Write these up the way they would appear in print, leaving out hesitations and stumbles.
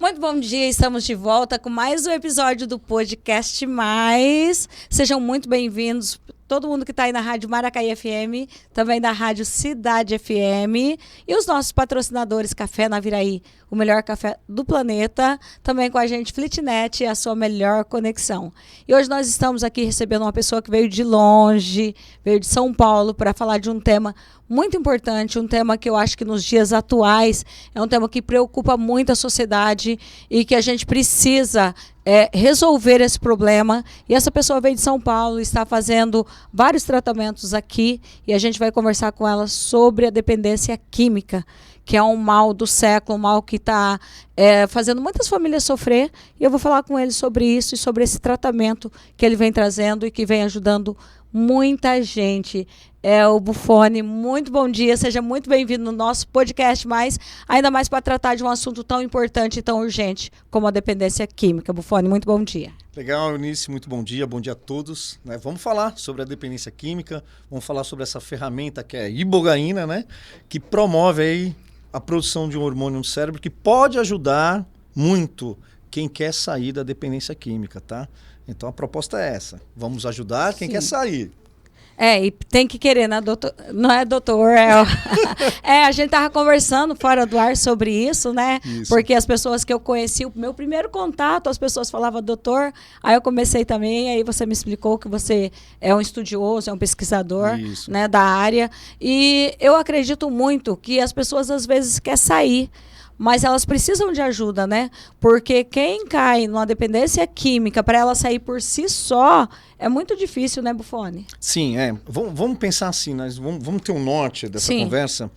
Muito bom dia, estamos de volta com mais um episódio do Podcast Mais. Sejam muito bem-vindos, todo mundo que está aí na Rádio Maracaí FM, também da Rádio Cidade FM e os nossos patrocinadores Café Naviraí, o melhor café do planeta, também com a gente Flitnet, a sua melhor conexão. E hoje nós estamos aqui recebendo uma pessoa que veio de longe, veio de São Paulo, para falar de um tema muito importante, um tema que eu acho que nos dias atuais é um tema que preocupa muito a sociedade e que a gente precisa resolver esse problema. E essa pessoa veio de São Paulo, está fazendo vários tratamentos aqui e a gente vai conversar com ela sobre a dependência química, que é um mal do século, um mal que está fazendo muitas famílias sofrer. E eu vou falar com ele sobre isso e sobre esse tratamento que ele vem trazendo e que vem ajudando muita gente. É o Buffoni, muito bom dia, seja muito bem-vindo no nosso podcast, mas ainda mais para tratar de um assunto tão importante e tão urgente como a dependência química. Buffoni, muito bom dia. Legal, Eunice, muito bom dia a todos. Vamos falar sobre a dependência química, vamos falar sobre essa ferramenta que é a ibogaína, né? Que promove aí a produção de um hormônio no cérebro que pode ajudar muito quem quer sair da dependência química, tá? Então a proposta é essa, vamos ajudar quem quer sair. E tem que querer, né, doutor? Não é doutor, a gente tava conversando fora do ar sobre isso, né? Isso. Porque as pessoas que eu conheci, o meu primeiro contato, as pessoas falavam doutor, aí eu comecei também, aí você me explicou que você é um estudioso, é um pesquisador, né, da área, e eu acredito muito que as pessoas às vezes querem sair, mas elas precisam de ajuda, né? Porque quem cai numa dependência química, para ela sair por si só, é muito difícil, né, Buffoni? Sim, Vamos pensar assim, nós vamos ter um norte dessa conversa.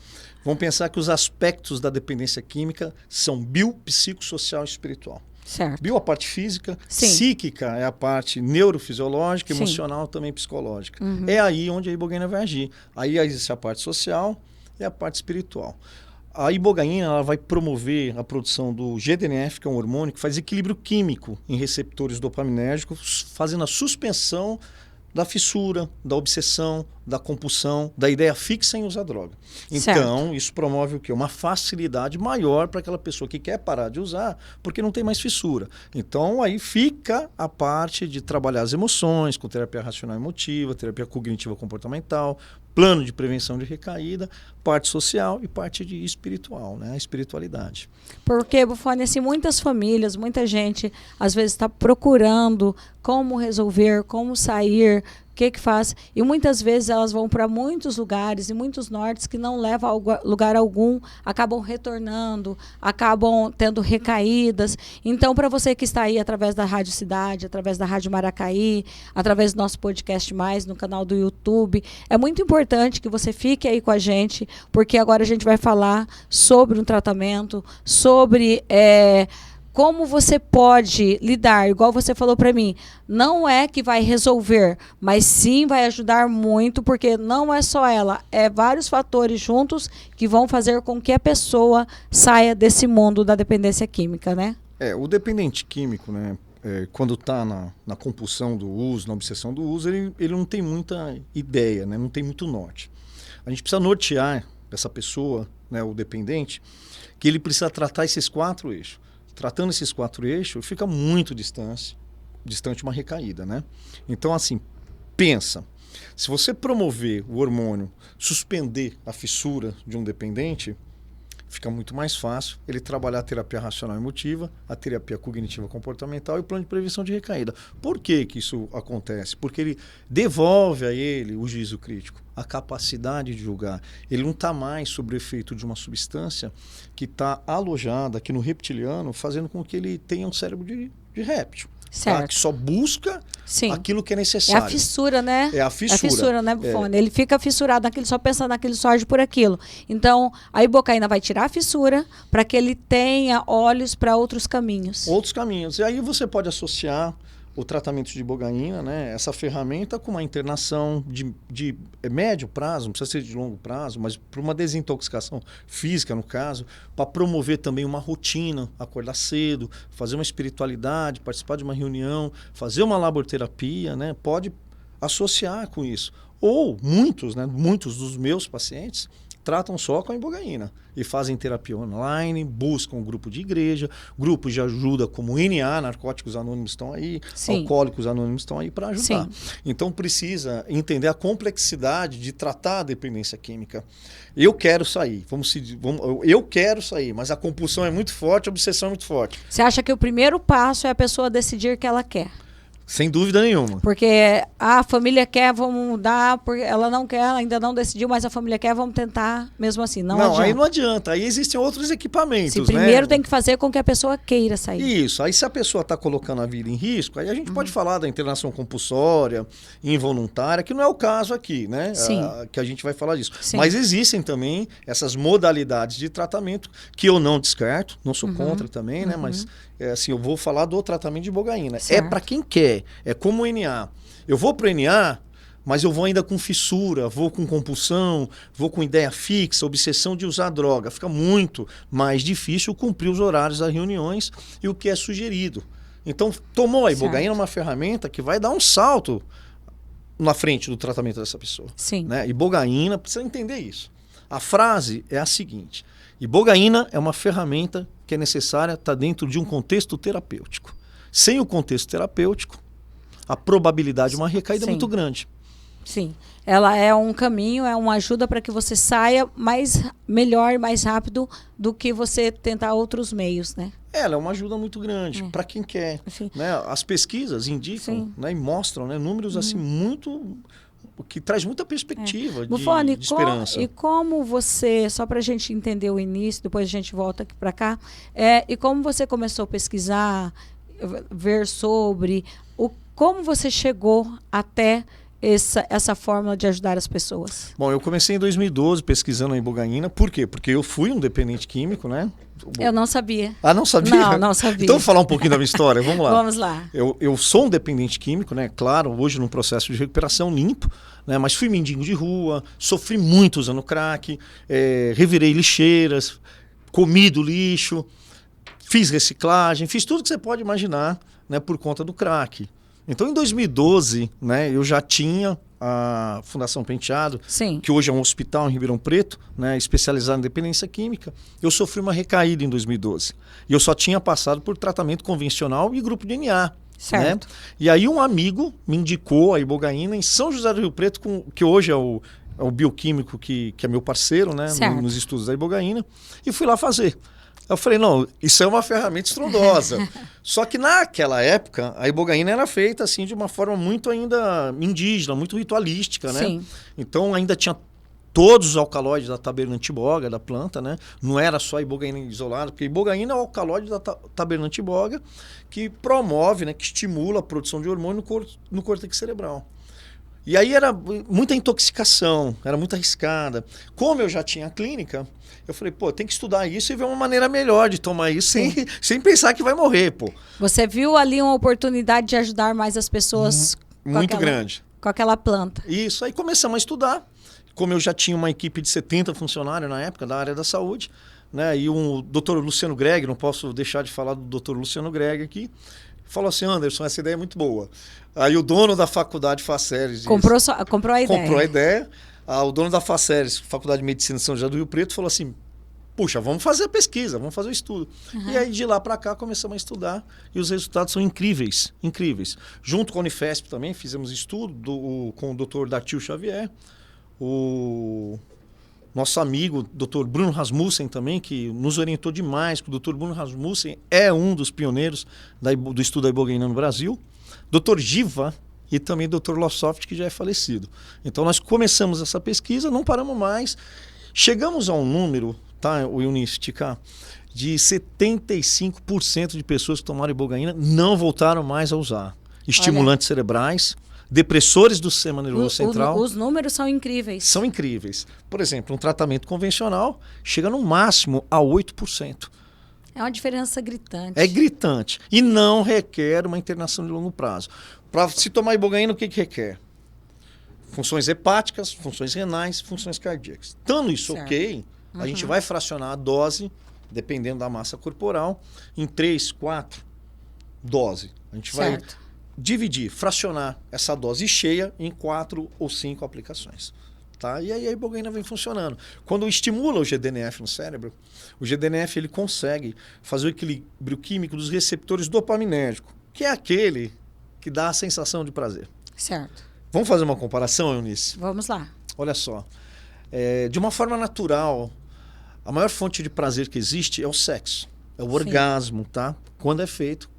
Vamos pensar que os aspectos da dependência química são bio, psicossocial e espiritual. Certo. Bio, a parte física, psíquica é a parte neurofisiológica, emocional também psicológica. Uhum. É aí onde a ibogaína vai agir. Aí existe a parte social e a parte espiritual. A ibogaína ela vai promover a produção do GDNF, que é um hormônio que faz equilíbrio químico em receptores dopaminérgicos, fazendo a suspensão da fissura, da obsessão, da compulsão, da ideia fixa em usar droga. Então, isso promove o quê? Uma facilidade maior para aquela pessoa que quer parar de usar, porque não tem mais fissura. Então, aí fica a parte de trabalhar as emoções, com terapia racional emotiva, terapia cognitiva comportamental, plano de prevenção de recaída, parte social e parte de espiritual, né? A espiritualidade. Porque, Buffoni, assim, muitas famílias, muita gente, às vezes está procurando como resolver, como sair, o que faz. E muitas vezes elas vão para muitos lugares e muitos nortes que não levam a lugar algum, acabam retornando, acabam tendo recaídas. Então, para você que está aí através da Rádio Cidade, através da Rádio Maracaí, através do nosso podcast Mais, no canal do YouTube, é muito importante que você fique aí com a gente, porque agora a gente vai falar sobre um tratamento, sobre como você pode lidar, igual você falou para mim, não é que vai resolver, mas sim vai ajudar muito, porque não é só ela, é vários fatores juntos que vão fazer com que a pessoa saia desse mundo da dependência química, né? O dependente químico, né, quando está na compulsão do uso, na obsessão do uso, ele não tem muita ideia, né, não tem muito norte. A gente precisa nortear essa pessoa, né, o dependente, que ele precisa tratar esses 4 eixos. Tratando esses 4 eixos, fica muito distante uma recaída, né? Então, assim, pensa. Se você promover o hormônio, suspender a fissura de um dependente, fica muito mais fácil ele trabalhar a terapia racional emotiva, a terapia cognitiva comportamental e o plano de prevenção de recaída. Por que isso acontece? Porque ele devolve a ele o juízo crítico, a capacidade de julgar. Ele não está mais sob o efeito de uma substância que está alojada aqui no reptiliano, fazendo com que ele tenha um cérebro de réptil. Tá? Que só busca aquilo que é necessário. É a fissura, né? É a fissura, né, Buffoni? Ele fica fissurado naquilo, só pensando naquilo, só age por aquilo. Então, a ibogaína vai tirar a fissura para que ele tenha olhos para outros caminhos. Outros caminhos. E aí você pode associar o tratamento de ibogaína, né, essa ferramenta com uma internação de médio prazo, não precisa ser de longo prazo, mas para uma desintoxicação física, no caso, para promover também uma rotina, acordar cedo, fazer uma espiritualidade, participar de uma reunião, fazer uma laborterapia, né, pode associar com isso. Ou muitos dos meus pacientes tratam só com a ibogaína e fazem terapia online, buscam um grupo de igreja, grupos de ajuda como NA, Narcóticos Anônimos estão aí, Sim. Alcoólicos Anônimos estão aí para ajudar. Sim. Então precisa entender a complexidade de tratar a dependência química. Eu quero sair, eu quero sair, mas a compulsão é muito forte, a obsessão é muito forte. Você acha que o primeiro passo é a pessoa decidir que ela quer? Sem dúvida nenhuma. Porque a família quer, vamos mudar, porque ela não quer, ela ainda não decidiu, mas a família quer, vamos tentar mesmo assim. Não adianta. Aí não adianta. Aí existem outros equipamentos. Se primeiro tem que fazer com que a pessoa queira sair. Isso. Aí se a pessoa está colocando a vida em risco, aí a gente pode falar da internação compulsória, involuntária, que não é o caso aqui, né? Sim. Que a gente vai falar disso. Sim. Mas existem também essas modalidades de tratamento que eu não descarto, não sou contra também, né? Mas assim, eu vou falar do tratamento de ibogaína. Certo. É para quem quer. É como o NA. Eu vou para o NA, mas eu vou ainda com fissura, vou com compulsão, vou com ideia fixa, obsessão de usar droga. Fica muito mais difícil cumprir os horários das reuniões e o que é sugerido. Então, tomou a ibogaína, uma ferramenta que vai dar um salto na frente do tratamento dessa pessoa. Sim. Né? Ibogaína, precisa entender isso. A frase é a seguinte: ibogaína é uma ferramenta que é necessária estar dentro de um contexto terapêutico. Sem o contexto terapêutico, a probabilidade de uma recaída é muito grande. Sim. Ela é um caminho, é uma ajuda para que você saia melhor, mais rápido do que você tentar outros meios, né? Ela é uma ajuda muito grande para quem quer. Né? As pesquisas indicam, né, e mostram, né, números assim muito... que traz muita perspectiva de esperança. E como você, só para a gente entender o início, depois a gente volta aqui para cá, e como você começou a pesquisar, ver sobre... Como você chegou até essa fórmula de ajudar as pessoas? Bom, eu comecei em 2012 pesquisando a ibogaína. Por quê? Porque eu fui um dependente químico, né? Eu não sabia. Ah, não sabia? Não sabia. Então, vou falar um pouquinho da minha história. Vamos lá. Vamos lá. Eu sou um dependente químico, né? Claro, hoje num processo de recuperação limpo, né? Mas fui mendigo de rua, sofri muito usando crack, revirei lixeiras, comi do lixo, fiz reciclagem, fiz tudo que você pode imaginar, né? Por conta do crack. Então, em 2012, né, eu já tinha a Fundação Penteado, Sim. que hoje é um hospital em Ribeirão Preto, né, especializado em dependência química. Eu sofri uma recaída em 2012. E eu só tinha passado por tratamento convencional e grupo de NA. Certo. Né? E aí um amigo me indicou a ibogaína em São José do Rio Preto, que hoje é o bioquímico que é meu parceiro, né, nos estudos da ibogaína, e fui lá fazer. Eu falei, não, isso é uma ferramenta estrondosa. Só que naquela época, a ibogaína era feita assim de uma forma muito ainda indígena, muito ritualística, né? Sim. Então ainda tinha todos os alcaloides da tabernatimboga, da planta, né? Não era só a ibogaína isolada, porque a ibogaína é o alcaloide da tabernatimboga que promove, né, que estimula a produção de hormônio no córtex cerebral. E aí era muita intoxicação, era muito arriscada. Como eu já tinha a clínica, eu falei, pô, tem que estudar isso e ver uma maneira melhor de tomar isso sem pensar que vai morrer, pô. Você viu ali uma oportunidade de ajudar mais as pessoas muito grande. Com aquela planta. Isso, aí começamos a estudar. Como eu já tinha uma equipe de 70 funcionários na época da área da saúde, né? E o Dr. Luciano Greg, não posso deixar de falar do Dr. Luciano Greg aqui, falou assim, Anderson, essa ideia é muito boa. Aí o dono da faculdade Faceres... Comprou a ideia. Comprou a ideia. O dono da Faceres, Faculdade de Medicina de São José do Rio Preto, falou assim, puxa, vamos fazer a pesquisa, vamos fazer o estudo. E aí de lá para cá começamos a estudar e os resultados são incríveis, incríveis. Junto com a Unifesp também fizemos estudo com o Dr. Datil Xavier, o nosso amigo Dr. Bruno Rasmussen também, que nos orientou demais, que o Dr. Bruno Rasmussen é um dos pioneiros do estudo da ibogaína no Brasil. Dr. Giva e também Dr. Lossoft, que já é falecido. Então nós começamos essa pesquisa, não paramos mais. Chegamos a um número, tá, o Eunice, de 75% de pessoas que tomaram ibogaína não voltaram mais a usar. Estimulantes cerebrais, depressores do sistema nervoso central. Os números são incríveis. São incríveis. Por exemplo, um tratamento convencional chega no máximo a 8%. É uma diferença gritante. É gritante. E não requer uma internação de longo prazo. Para se tomar ibogaína, o que requer? Funções hepáticas, funções renais, funções cardíacas. Estando isso ok, a gente vai fracionar a dose, dependendo da massa corporal, em 3, 4 doses. A gente vai dividir, fracionar essa dose cheia em 4 ou 5 aplicações. Tá? E aí a ibogaína vem funcionando. Quando estimula o GDNF no cérebro, o GDNF ele consegue fazer o equilíbrio químico dos receptores dopaminérgicos, que é aquele que dá a sensação de prazer. Certo. Vamos fazer uma comparação, Eunice? Vamos lá. Olha só. De uma forma natural, a maior fonte de prazer que existe é o sexo. É o orgasmo, tá? Quando é feito,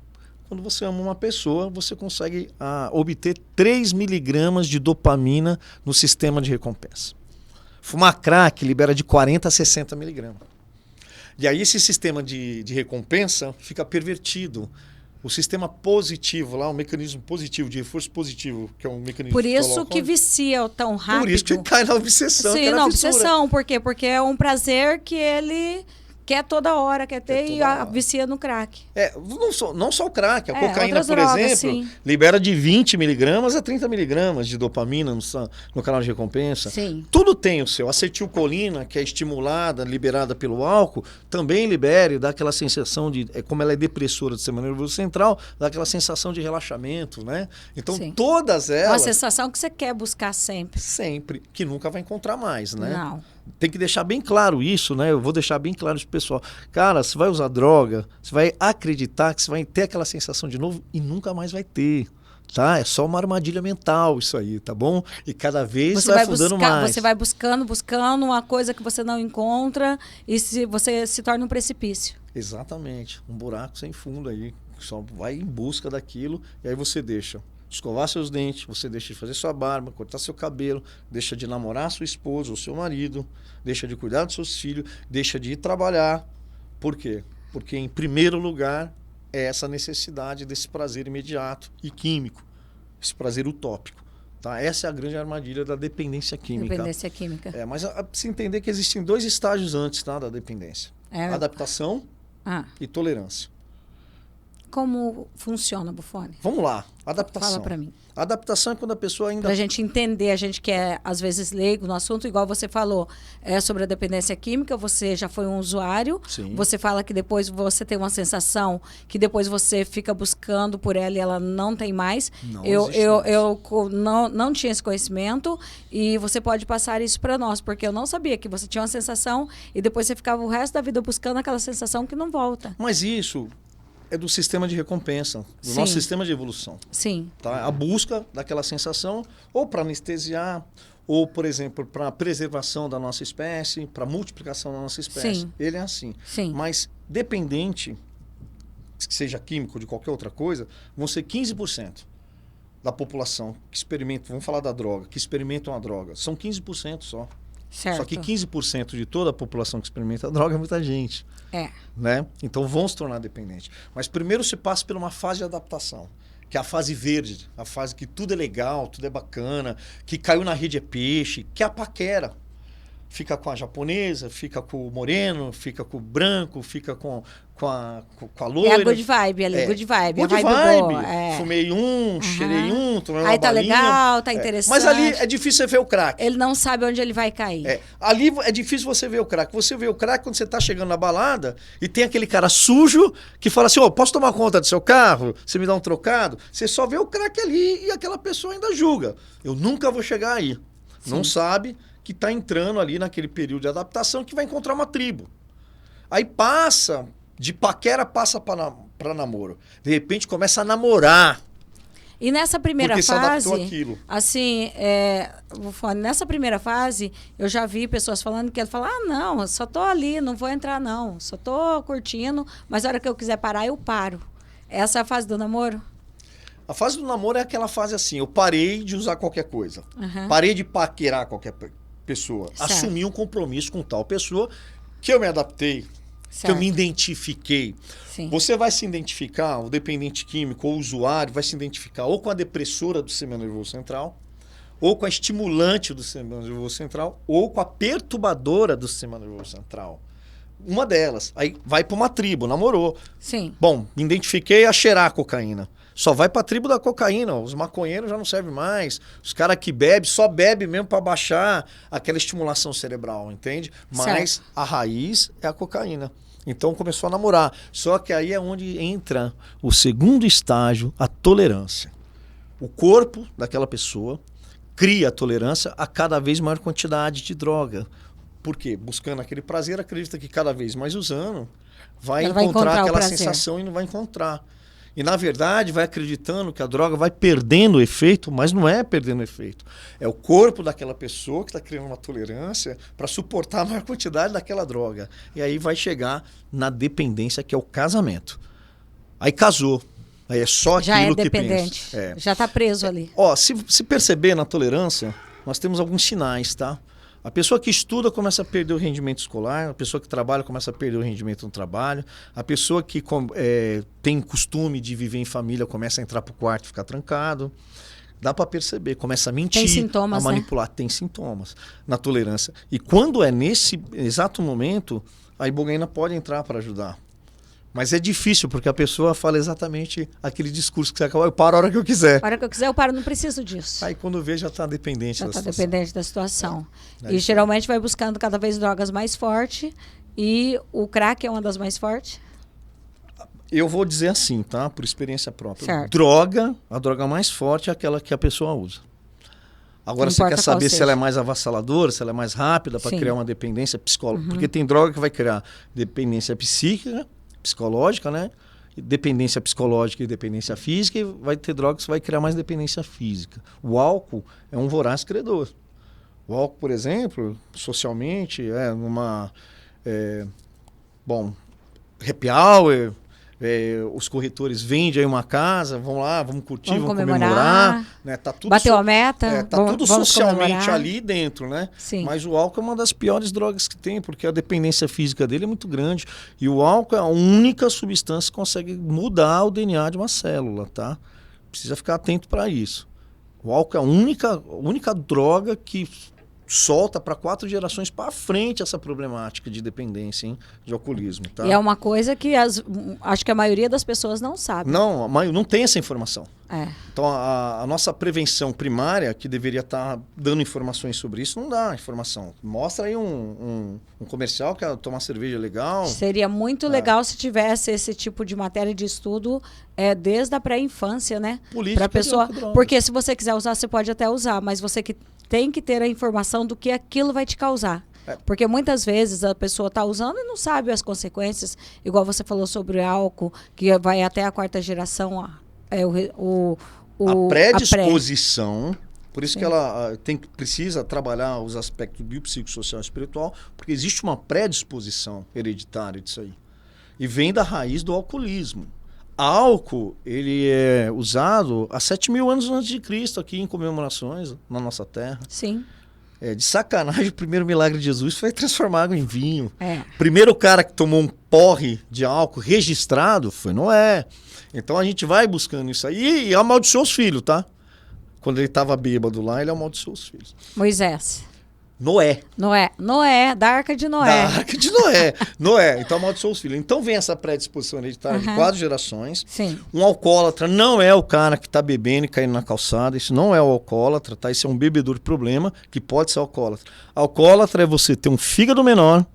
quando você ama uma pessoa, você consegue obter 3 miligramas de dopamina no sistema de recompensa. Fumar crack libera de 40 a 60 miligramas. E aí esse sistema de recompensa fica pervertido. O sistema positivo lá, o mecanismo positivo, de reforço positivo, que é um mecanismo... Por isso que vicia tão rápido. Por isso que cai na obsessão. Sim, na obsessão. Por quê? Porque é um prazer que ele quer toda hora, quer ter e vicia no crack. Não só o crack. A cocaína, por drogas, exemplo, libera de 20 miligramas a 30 miligramas de dopamina no canal de recompensa. Sim. Tudo tem o seu. Acetilcolina, que é estimulada, liberada pelo álcool, também libera e dá aquela sensação de... como ela é depressora do sistema nervoso central, dá aquela sensação de relaxamento, né? Então, todas elas... Uma sensação que você quer buscar sempre. Sempre. Que nunca vai encontrar mais, né? Não. Tem que deixar bem claro isso, né? Eu vou deixar bem claro isso pro pessoal. Cara, você vai usar droga, você vai acreditar que você vai ter aquela sensação de novo e nunca mais vai ter, tá? É só uma armadilha mental isso aí, tá bom? E cada vez você vai afundando mais. Você vai buscando uma coisa que você não encontra e você se torna um precipício. Exatamente. Um buraco sem fundo aí. Só vai em busca daquilo e aí você deixa escovar seus dentes, você deixa de fazer sua barba, cortar seu cabelo, deixa de namorar sua esposa ou seu marido, deixa de cuidar dos seus filhos, deixa de ir trabalhar. Por quê? Porque, em primeiro lugar, é essa necessidade desse prazer imediato e químico, esse prazer utópico. Tá? Essa é a grande armadilha da dependência química. Dependência química. Mas precisa entender que existem 2 estágios antes, tá, da dependência. Adaptação e tolerância. Como funciona, Buffoni? Vamos lá, adaptação. Fala para mim. A adaptação é quando a pessoa ainda... Para a gente entender, a gente que é, às vezes, leigo no assunto, igual você falou, sobre a dependência química, você já foi um usuário, Sim. Você fala que depois você tem uma sensação, que depois você fica buscando por ela e ela não tem mais. Eu não tinha esse conhecimento e você pode passar isso para nós, porque eu não sabia que você tinha uma sensação e depois você ficava o resto da vida buscando aquela sensação que não volta. Mas isso... é do sistema de recompensa, do nosso sistema de evolução. Sim. Tá? A busca daquela sensação, ou para anestesiar, ou, por exemplo, para preservação da nossa espécie, para multiplicação da nossa espécie. Sim. Ele é assim. Sim. Mas dependente, que seja químico ou de qualquer outra coisa, vão ser 15% da população que experimentam, vamos falar da droga, que experimentam a droga. São 15% só. Certo. Só que 15% de toda a população que experimenta a droga é muita gente. Né? Então vão se tornar dependentes. Mas primeiro se passa por uma fase de adaptação, que é a fase verde, a fase que tudo é legal, tudo é bacana, que caiu na rede é peixe, que é a paquera. Fica com a japonesa, fica com o moreno, fica com o branco, fica com a loira. É a good vibe ali, good vibe. Good a vibe boa. Fumei cheirei tomei uma aí tá balinha. Legal, tá interessante. Mas ali é difícil você ver o crack. Ele não sabe onde ele vai cair. Ali é difícil você ver o crack. Você vê o crack quando você tá chegando na balada e tem aquele cara sujo que fala assim, posso tomar conta do seu carro? Você me dá um trocado? Você só vê o crack ali e aquela pessoa ainda julga. Eu nunca vou chegar aí. Sim. Não sabe que está entrando ali naquele período de adaptação que vai encontrar uma tribo. Aí de paquera passa para namoro. De repente começa a namorar. E nessa primeira porque fase, se adaptou àquilo. Assim, nessa primeira fase, eu já vi pessoas falando que ele fala, não, eu só tô ali, não vou entrar não, só tô curtindo, mas a hora que eu quiser parar, eu paro. Essa é a fase do namoro? A fase do namoro é aquela fase assim, eu parei de usar qualquer coisa, parei de paquerar qualquer pessoa, certo. Assumi um compromisso com tal pessoa, que eu me adaptei, certo. Que eu me identifiquei. Sim. Você vai se identificar, o dependente químico ou o usuário vai se identificar ou com a depressora do sistema nervoso central, ou com a estimulante do sistema nervoso central, ou com a perturbadora do sistema nervoso central. Uma delas. Aí vai para uma tribo, namorou. Sim. Bom, me identifiquei a cheirar a cocaína. Só vai para a tribo da cocaína. Os maconheiros já não servem mais. Os caras que bebem, só bebem mesmo para baixar aquela estimulação cerebral, entende? Mas certo. A raiz é a cocaína. Então começou a namorar. Só que aí é onde entra o segundo estágio, a tolerância. O corpo daquela pessoa cria tolerância a cada vez maior quantidade de droga. Por quê? Buscando aquele prazer, acredita que cada vez mais usando, vai encontrar aquela sensação e não vai encontrar. E, na verdade, vai acreditando que a droga vai perdendo efeito, mas não é perdendo efeito. É o corpo daquela pessoa que está criando uma tolerância para suportar a maior quantidade daquela droga. E aí vai chegar na dependência, que é o casamento. Aí casou. Aí é só aquilo que pensa. Já é dependente. Já está preso ali. Se perceber na tolerância, nós temos alguns sinais, tá? A pessoa que estuda começa a perder o rendimento escolar, a pessoa que trabalha começa a perder o rendimento no trabalho, a pessoa que tem costume de viver em família começa a entrar para o quarto e ficar trancado. Dá para perceber, começa a mentir, tem sintomas, a manipular. Tem sintomas na tolerância. E quando é nesse exato momento, a ibogaína pode entrar para ajudar. Mas é difícil, porque a pessoa fala exatamente aquele discurso que você acabou. Eu paro a hora que eu quiser. A hora que eu quiser, eu paro, não preciso disso. Aí quando vê, já está dependente da situação. Já está dependente da situação. E geralmente vai buscando cada vez drogas mais fortes. E o crack é uma das mais fortes? Eu vou dizer assim, tá? Por experiência própria. Certo. A droga mais forte é aquela que a pessoa usa. Agora você quer saber se ela é mais avassaladora, se ela é mais rápida para criar uma dependência psicológica. Porque tem droga que vai criar dependência psíquica, psicológica, né? Dependência psicológica e dependência física, e vai ter drogas que vai criar mais dependência física. O álcool é um voraz credor. O álcool, por exemplo, socialmente, happy hour, os corretores vendem aí uma casa, vão lá, vamos curtir, vamos comemorar, né? Tá tudo bateu a meta, tá tudo socialmente comemorar ali dentro, né? Sim. Mas o álcool é uma das piores drogas que tem, porque a dependência física dele é muito grande. E o álcool é a única substância que consegue mudar o DNA de uma célula, tá? Precisa ficar atento para isso. O álcool é a única droga que solta para 4 gerações para frente essa problemática de dependência, hein, de alcoolismo. Tá? E é uma coisa que acho que a maioria das pessoas não sabe. Não tem essa informação. Então, a nossa prevenção primária, que deveria estar dando informações sobre isso, não dá informação. Mostra aí um comercial que é tomar cerveja legal. Seria muito legal se tivesse esse tipo de matéria de estudo desde a pré-infância, né? Política. Pra pessoa, porque se você quiser usar, você pode até usar, mas você que tem que ter a informação do que aquilo vai te causar. Porque muitas vezes a pessoa está usando e não sabe as consequências, igual você falou sobre o álcool, que vai até a 4ª geração. A predisposição, por isso que ela precisa trabalhar os aspectos biopsicossocial e espiritual, porque existe uma predisposição hereditária disso aí. E vem da raiz do alcoolismo. Álcool, ele é usado há 7.000 anos antes de Cristo aqui em comemorações na nossa terra. Sim. De sacanagem, o primeiro milagre de Jesus foi transformar água em vinho. Primeiro cara que tomou um porre de álcool registrado foi Noé. Então a gente vai buscando isso aí e amaldiçoou os filhos, tá? Quando ele estava bêbado lá, ele amaldiçoou os filhos. Moisés. Noé, da Arca de Noé. Noé. Então amaldiçoou os filhos. Então vem essa predisposição hereditária de 4 gerações. Sim. Um alcoólatra não é o cara que está bebendo e caindo na calçada. Isso não é o alcoólatra, tá? Isso é um bebedor de problema que pode ser alcoólatra. Alcoólatra é você ter um fígado menor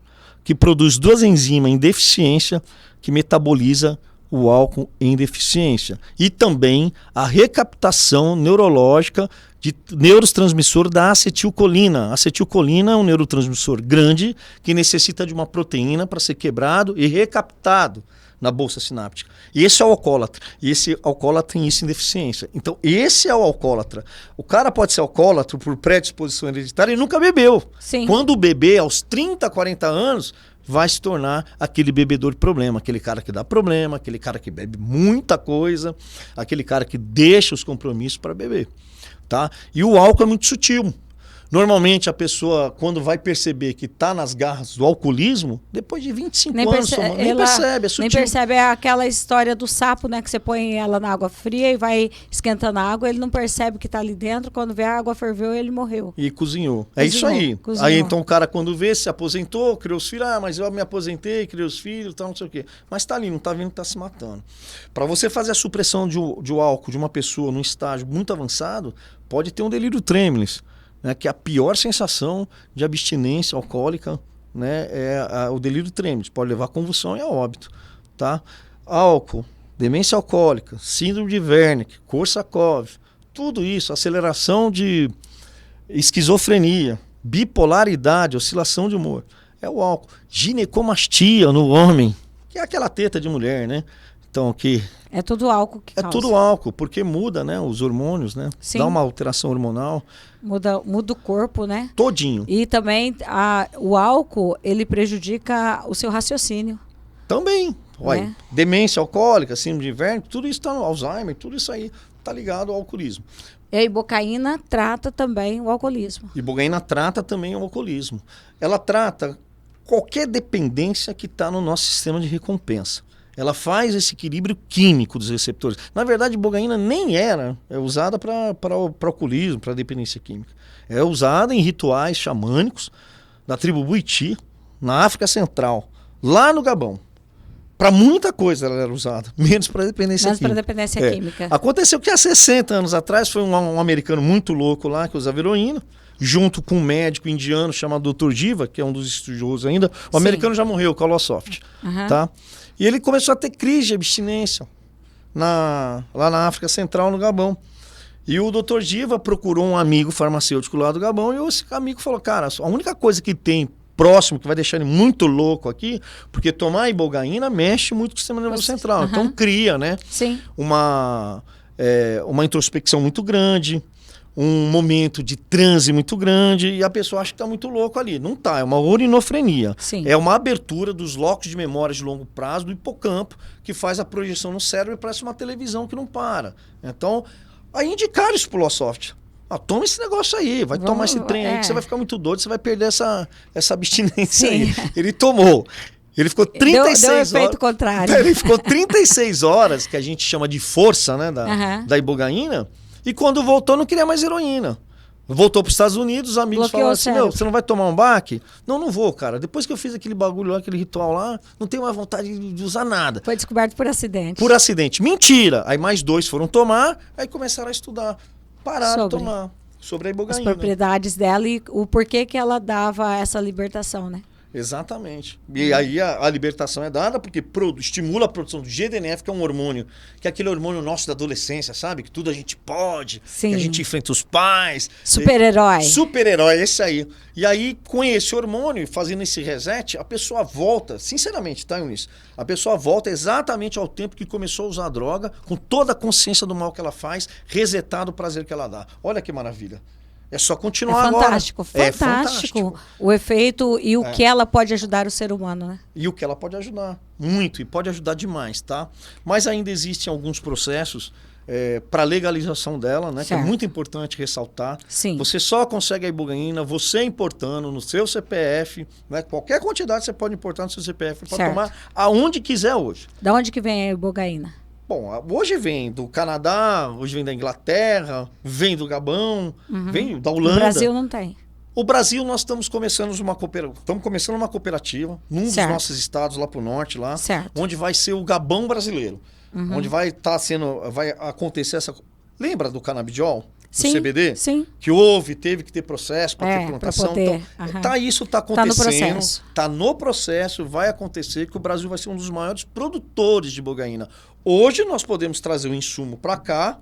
que produz 2 enzimas em deficiência que metaboliza o álcool em deficiência. E também a recaptação neurológica de neurotransmissor da acetilcolina. A acetilcolina é um neurotransmissor grande que necessita de uma proteína para ser quebrado e recaptado na bolsa sináptica. E esse é o alcoólatra. E esse alcoólatra tem isso em deficiência. Então, esse é o alcoólatra. O cara pode ser alcoólatra por predisposição hereditária e nunca bebeu. Sim. Quando beber aos 30, 40 anos, vai se tornar aquele bebedor de problema, aquele cara que dá problema, aquele cara que bebe muita coisa, aquele cara que deixa os compromissos para beber. Tá? E o álcool é muito sutil. Normalmente a pessoa, quando vai perceber que está nas garras do alcoolismo, depois de 25 anos, nem percebe, é sutil. Nem percebe, é aquela história do sapo, né? Que você põe ela na água fria e vai esquentando a água, ele não percebe que está ali dentro, quando vê a água ferveu, ele morreu. E cozinhou. É isso aí. Cozinhou. Aí então o cara quando vê, se aposentou, criou os filhos, mas eu me aposentei, criei os filhos, tal, não sei o quê. Mas está ali, não está vendo que está se matando. Para você fazer a supressão de álcool de uma pessoa num estágio muito avançado, pode ter um delírio trêmulis. Né, que a pior sensação de abstinência alcoólica, né, é o delírio trêmulis, pode levar a convulsão e a óbito. Tá? Álcool, demência alcoólica, síndrome de Wernicke, Korsakoff, tudo isso, aceleração de esquizofrenia, bipolaridade, oscilação de humor. É o álcool. Ginecomastia no homem, que é aquela teta de mulher, né? Então, que É tudo álcool que é causa. tudo álcool, porque muda, né, os hormônios, né? Sim. Dá uma alteração hormonal. Muda o corpo, né? Todinho. E também o álcool, ele prejudica o seu raciocínio. Também. Olha, Né? demência alcoólica, síndrome de Wernicke, tudo isso está no Alzheimer, tudo isso aí está ligado ao alcoolismo. E a ibogaína trata também o alcoolismo. Ibogaína trata também o alcoolismo. Ela trata qualquer dependência que está no nosso sistema de recompensa. Ela faz esse equilíbrio químico dos receptores. Na verdade, ibogaína nem era usada para o alcoolismo, para dependência química. É usada em rituais xamânicos da tribo Buiti, na África Central, lá no Gabão. Para muita coisa ela era usada, menos para dependência Menos química. para dependência química. Aconteceu que há 60 anos atrás foi um americano muito louco lá que usava heroína, junto com um médico indiano chamado Dr. Jiva, que é um dos estudiosos ainda. O americano já morreu, o Kolosoft. Tá? E ele começou a ter crise de abstinência lá na África Central, no Gabão. E o Dr. Jiva procurou um amigo farmacêutico lá do Gabão e esse amigo falou, cara, a única coisa que tem próximo, que vai deixar ele muito louco aqui, porque tomar ibogaína mexe muito com o sistema nervoso central. Então cria, né? Sim. Uma introspecção muito grande, um momento de transe muito grande e a pessoa acha que está muito louco ali. Não está, é uma orinofrenia. Sim. É uma abertura dos locos de memória de longo prazo do hipocampo que faz a projeção no cérebro e parece uma televisão que não para. Então, aí indicaram isso pro Losoft. Toma esse negócio aí, vai tomar esse trem aí que você vai ficar muito doido, você vai perder essa abstinência aí. Ele tomou. Ele ficou 36 deu horas. efeito contrário. Ele ficou 36 horas, que a gente chama de força, né, da ibogaína, e quando voltou não queria mais heroína. Voltou para os Estados Unidos, os amigos falaram assim, você não vai tomar um baque? Não vou, cara. Depois que eu fiz aquele bagulho lá, aquele ritual lá, não tenho mais vontade de usar nada. Foi descoberto por acidente. Por acidente. Mentira! Aí mais 2 foram tomar, aí começaram a estudar. Pararam de tomar sobre a ibogaína. As propriedades dela e o porquê que ela dava essa libertação, né? Exatamente. E aí a libertação é dada porque estimula a produção do GDNF, que é um hormônio, que é aquele hormônio nosso da adolescência, sabe? Que tudo a gente pode, Sim. que a gente enfrenta os pais. Super-herói. Super-herói, esse aí. E aí, com esse hormônio, fazendo esse reset, a pessoa volta, sinceramente, tá, Eunice? A pessoa volta exatamente ao tempo que começou a usar a droga, com toda a consciência do mal que ela faz, resetado o prazer que ela dá. Olha que maravilha. É só continuar agora. Fantástico. É fantástico. O efeito e o que ela pode ajudar o ser humano, né? E o que ela pode ajudar. Muito. E pode ajudar demais, tá? Mas ainda existem alguns processos para legalização dela, né? Que é muito importante ressaltar. Sim. Você só consegue a ibogaína, você importando no seu CPF, né? Qualquer quantidade você pode importar no seu CPF para tomar aonde quiser hoje. Da onde que vem a ibogaína? Bom, hoje vem do Canadá, hoje vem da Inglaterra, vem do Gabão, vem da Holanda. No Brasil não tem. O Brasil, nós estamos começando uma cooperativa num dos nossos estados lá para o norte, lá, onde vai ser o Gabão brasileiro. Onde vai acontecer essa... Lembra do canabidiol? Sim, do CBD? Sim. Que teve que ter processo para ter plantação. Então, isso está acontecendo. Está no processo, vai acontecer que o Brasil vai ser um dos maiores produtores de ibogaína. Hoje nós podemos trazer o insumo para cá,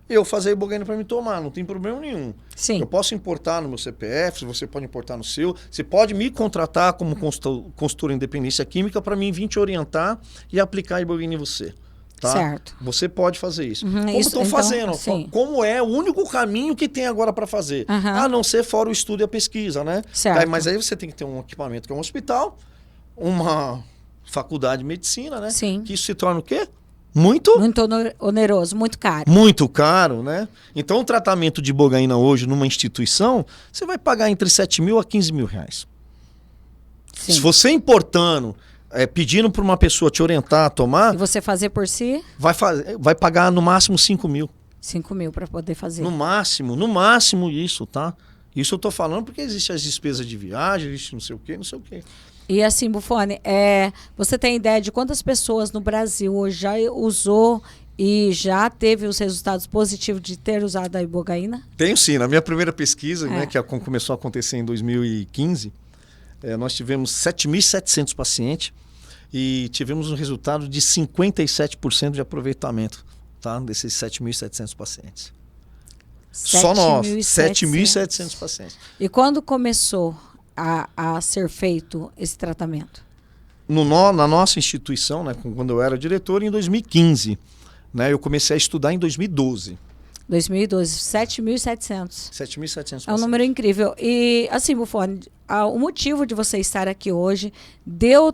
eu fazer ibogaína para me tomar, não tem problema nenhum. Sim. Eu posso importar no meu CPF, você pode importar no seu, você pode me contratar como consultor em dependência química para mim vir te orientar e aplicar a ibogaína em você. Tá? Certo. Você pode fazer isso. Como estão fazendo? Como é o único caminho que tem agora para fazer? A não ser fora o estudo e a pesquisa, né? Certo. Mas aí você tem que ter um equipamento que é um hospital, uma faculdade de medicina, né? Sim. Que isso se torna o quê? Muito oneroso, muito caro. Muito caro, né? Então, o tratamento de ibogaína hoje numa instituição, você vai pagar entre 7 mil a 15 mil reais. Sim. Se você importando, pedindo para uma pessoa te orientar a tomar... E você fazer por si? Vai pagar no máximo 5 mil. 5 mil para poder fazer. No máximo isso, tá? Isso eu tô falando porque existem as despesas de viagem, existe não sei o quê. E assim, Buffone, você tem ideia de quantas pessoas no Brasil hoje já usou e já teve os resultados positivos de ter usado a ibogaína? Tenho sim. Na minha primeira pesquisa, né, que começou a acontecer em 2015, nós tivemos 7.700 pacientes e tivemos um resultado de 57% de aproveitamento, tá, desses 7.700 pacientes. Só nós, 7.700 pacientes. E quando começou a ser feito esse tratamento? Na nossa instituição, né, quando eu era diretor, em 2015. Né, eu comecei a estudar em 2012. 2012, 7.700. 7.700. É um número incrível. E, assim, Buffoni, o motivo de você estar aqui hoje, de eu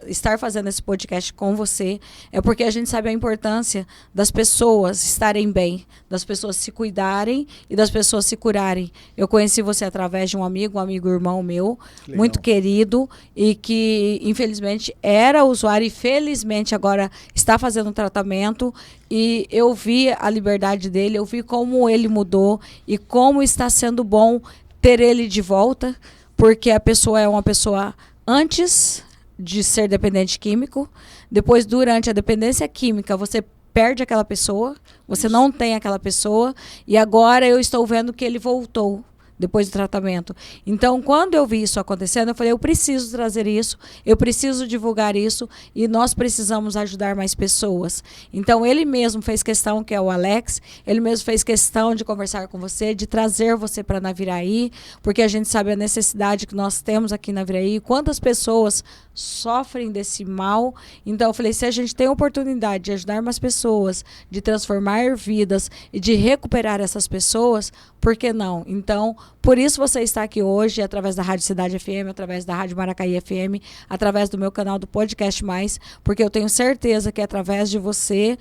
estar fazendo esse podcast com você, é porque a gente sabe a importância das pessoas estarem bem, das pessoas se cuidarem e das pessoas se curarem. Eu conheci você através de um amigo irmão meu, muito querido, e que, infelizmente, era usuário e, felizmente, agora está fazendo um tratamento. E eu vi a liberdade dele, eu vi como ele mudou e como está sendo bom ter ele de volta, porque a pessoa é uma pessoa antes de ser dependente químico, depois, durante a dependência química, você perde aquela pessoa, você não tem aquela pessoa, e agora eu estou vendo que ele voltou depois do tratamento. Então, quando eu vi isso acontecendo, eu falei, eu preciso trazer isso, eu preciso divulgar isso, e nós precisamos ajudar mais pessoas. Então, ele mesmo fez questão, que é o Alex, ele mesmo fez questão de conversar com você, de trazer você para Naviraí, porque a gente sabe a necessidade que nós temos aqui em Naviraí, quantas pessoas sofrem desse mal. Então, eu falei, se a gente tem a oportunidade de ajudar mais pessoas, de transformar vidas e de recuperar essas pessoas, por que não? Então, por isso você está aqui hoje, através da Rádio Cidade FM, através da Rádio Maracaí FM, através do meu canal do Podcast Mais, porque eu tenho certeza que através de você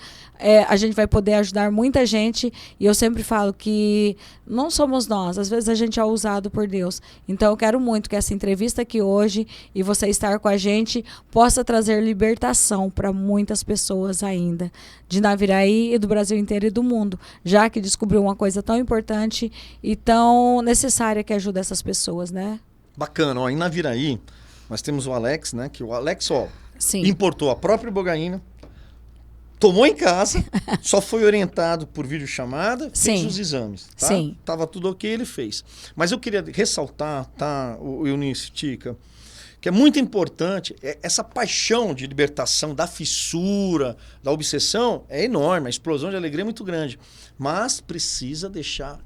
a gente vai poder ajudar muita gente. E eu sempre falo que não somos nós, às vezes a gente é usado por Deus. Então eu quero muito que essa entrevista aqui hoje e você estar com a gente possa trazer libertação para muitas pessoas ainda, de Naviraí e do Brasil inteiro e do mundo, já que descobriu uma coisa tão importante e tão necessária que ajuda essas pessoas, né? Bacana, ó, em Naviraí nós temos o Alex, né? Que o Alex, ó, Sim. importou a própria ibogaína, tomou em casa, só foi orientado por videochamada, fez Sim. os exames, tá? Sim. Tava tudo ok, ele fez. Mas eu queria ressaltar, tá, o Eunice, Tica, que é muito importante, essa paixão de libertação da fissura, da obsessão, é enorme, a explosão de alegria é muito grande. Mas precisa deixar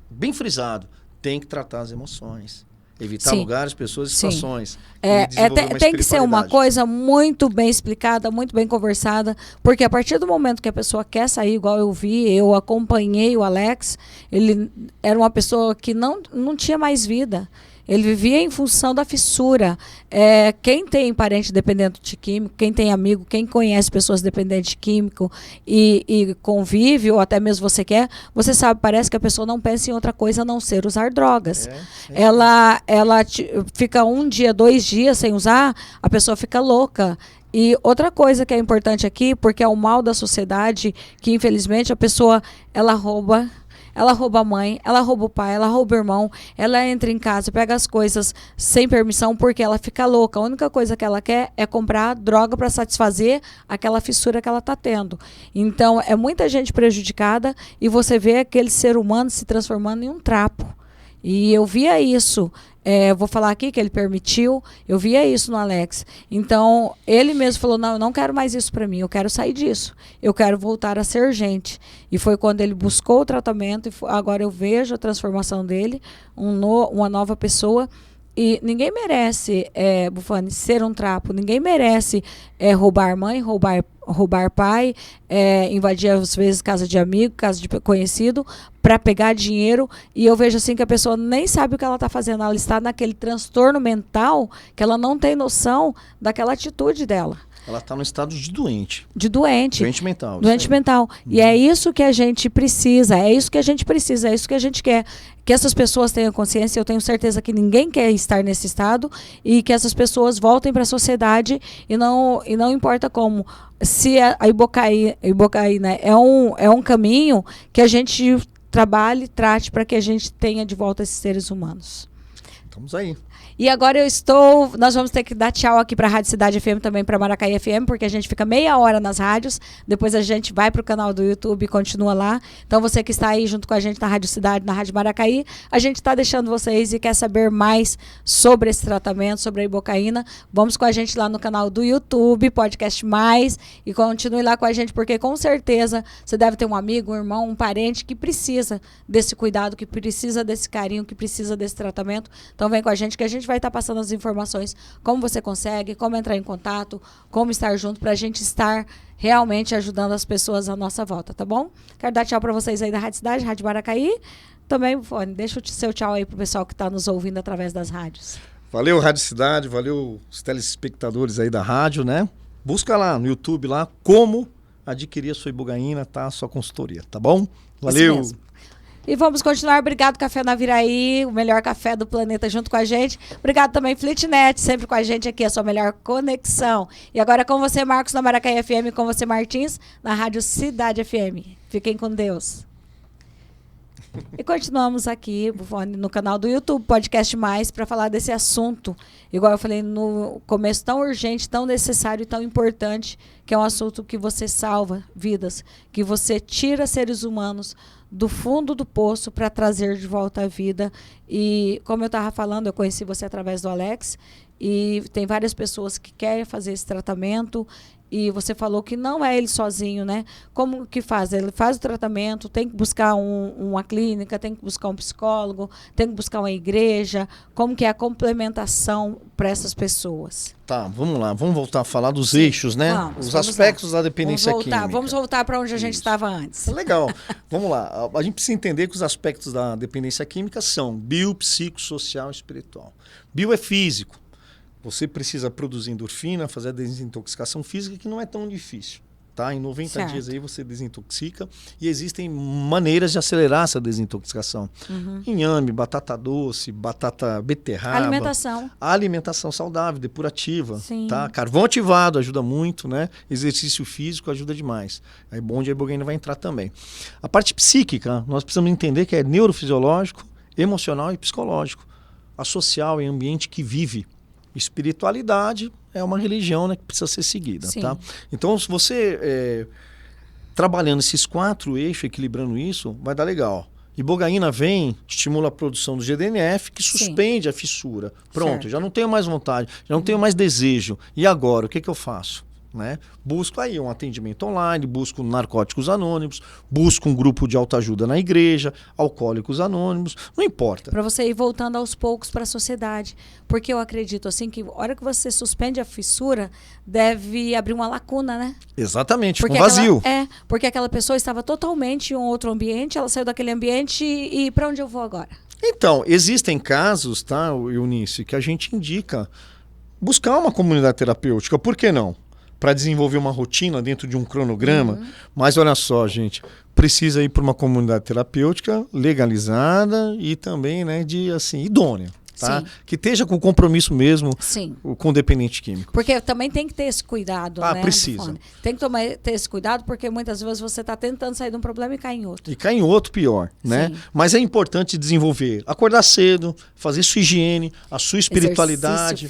bem frisado, tem que tratar as emoções. Evitar Sim. lugares, pessoas e Sim. situações. E desenvolver uma Tem que ser uma espiritualidade. coisa muito bem explicada, muito bem conversada, porque a partir do momento que a pessoa quer sair, igual eu acompanhei o Alex, ele era uma pessoa que não tinha mais vida. Ele vivia em função da fissura. Quem tem parente dependente de químico, quem tem amigo, quem conhece pessoas dependentes de químico e convive, ou até mesmo você quer, você sabe, parece que a pessoa não pensa em outra coisa a não ser usar drogas. Ela fica 1 dia, 2 dias sem usar, a pessoa fica louca. E outra coisa que é importante aqui, porque é o mal da sociedade, que infelizmente a pessoa, ela rouba a mãe, ela rouba o pai, ela rouba o irmão, ela entra em casa, pega as coisas sem permissão porque ela fica louca. A única coisa que ela quer é comprar droga para satisfazer aquela fissura que ela está tendo. Então, é muita gente prejudicada e você vê aquele ser humano se transformando em um trapo. E eu via isso. Vou falar aqui que ele permitiu, eu via isso no Alex. Então, ele mesmo falou, não, eu não quero mais isso para mim, eu quero sair disso. Eu quero voltar a ser gente. E foi quando ele buscou o tratamento, e agora eu vejo a transformação dele, uma nova pessoa. E ninguém merece, Buffoni, ser um trapo. Ninguém merece roubar mãe, roubar pai, invadir às vezes casa de amigo, casa de conhecido, para pegar dinheiro. E eu vejo assim que a pessoa nem sabe o que ela está fazendo. Ela está naquele transtorno mental que ela não tem noção daquela atitude dela. Ela está no estado de doente. De doente. Doente mental. Doente mental. E é isso que a gente precisa, é isso que a gente quer. Que essas pessoas tenham consciência. Eu tenho certeza que ninguém quer estar nesse estado e que essas pessoas voltem para a sociedade e não importa como. Se a ibogaína é um caminho que a gente trabalhe e trate para que a gente tenha de volta esses seres humanos. Estamos aí. E agora nós vamos ter que dar tchau aqui para a Rádio Cidade FM, também para Maracaí FM, porque a gente fica meia hora nas rádios, depois a gente vai para o canal do YouTube e continua lá. Então você que está aí junto com a gente na Rádio Cidade, na Rádio Maracaí, a gente está deixando vocês e quer saber mais sobre esse tratamento, sobre a ibogaína, vamos com a gente lá no canal do YouTube, Podcast Mais, e continue lá com a gente, porque com certeza você deve ter um amigo, um irmão, um parente que precisa desse cuidado, que precisa desse carinho, que precisa desse tratamento. Então vem com a gente que a gente vai estar passando as informações, como você consegue, como entrar em contato, como estar junto, para a gente estar realmente ajudando as pessoas à nossa volta, tá bom? Quero dar tchau para vocês aí da Rádio Cidade, Rádio Maracaí. Também, Fone, deixa o seu tchau aí pro pessoal que está nos ouvindo através das rádios. Valeu, Rádio Cidade, valeu os telespectadores aí da rádio, né? Busca lá no YouTube, lá, como adquirir a sua ibogaína, tá? A sua consultoria, tá bom? Valeu! E vamos continuar. Obrigado, Café Naviraí, o melhor café do planeta junto com a gente. Obrigado também, Flitnet, sempre com a gente aqui, a sua melhor conexão. E agora com você, Marcos, na Maracaí FM, com você, Martins, na Rádio Cidade FM. Fiquem com Deus. E continuamos aqui no canal do YouTube, Podcast Mais, para falar desse assunto, igual eu falei no começo, tão urgente, tão necessário e tão importante, que é um assunto que você salva vidas, que você tira seres humanos do fundo do poço para trazer de volta à vida. E como eu estava falando, eu conheci você através do Alex, e tem várias pessoas que querem fazer esse tratamento. E você falou que não é ele sozinho, né? Como que faz? Ele faz o tratamento, tem que buscar uma clínica, tem que buscar um psicólogo, tem que buscar uma igreja. Como que é a complementação para essas pessoas? Tá, vamos lá. Vamos voltar a falar dos eixos, né? Os aspectos da dependência química. Vamos voltar para onde a gente estava antes. Legal. Vamos lá. A gente precisa entender que os aspectos da dependência química são bio, psico, social e espiritual. Bio é físico. Você precisa produzir endorfina, fazer a desintoxicação física, que não é tão difícil. Tá? Em 90 dias aí você desintoxica, e existem maneiras de acelerar essa desintoxicação. Inhame, batata doce, batata beterraba. Alimentação. Alimentação saudável, depurativa. Sim. Tá? Carvão ativado ajuda muito, né? Exercício físico ajuda demais. Aí onde a ibogaína vai entrar também. A parte psíquica, nós precisamos entender que é neurofisiológico, emocional e psicológico. A social é ambiente que vive. Espiritualidade é uma religião, né, que precisa ser seguida. Tá? Então, se você trabalhando esses 4 eixos, equilibrando isso, vai dar legal. Ibogaína vem, estimula a produção do GDNF, que suspende a fissura. Pronto, já não tenho mais vontade, já não tenho mais desejo. E agora, o que eu faço? Né? Busco aí um atendimento online, busco Narcóticos Anônimos, busco um grupo de autoajuda na igreja, Alcoólicos Anônimos, não importa. Para você ir voltando aos poucos para a sociedade. Porque eu acredito assim que a hora que você suspende a fissura, deve abrir uma lacuna, né? Exatamente, porque um vazio. Porque aquela pessoa estava totalmente em um outro ambiente, ela saiu daquele ambiente e para onde eu vou agora? Então, existem casos, tá, Eunice, que a gente indica buscar uma comunidade terapêutica, por que não? Para desenvolver uma rotina dentro de um cronograma. Mas olha só, gente, precisa ir para uma comunidade terapêutica legalizada e também, né, idônea. Tá? Que esteja com compromisso mesmo com o dependente químico. Porque também tem que ter esse cuidado, né? Precisa. Tem que ter esse cuidado, porque muitas vezes você está tentando sair de um problema e cai em outro. E cai em outro pior, né? Mas é importante desenvolver, acordar cedo, fazer sua higiene, a sua espiritualidade,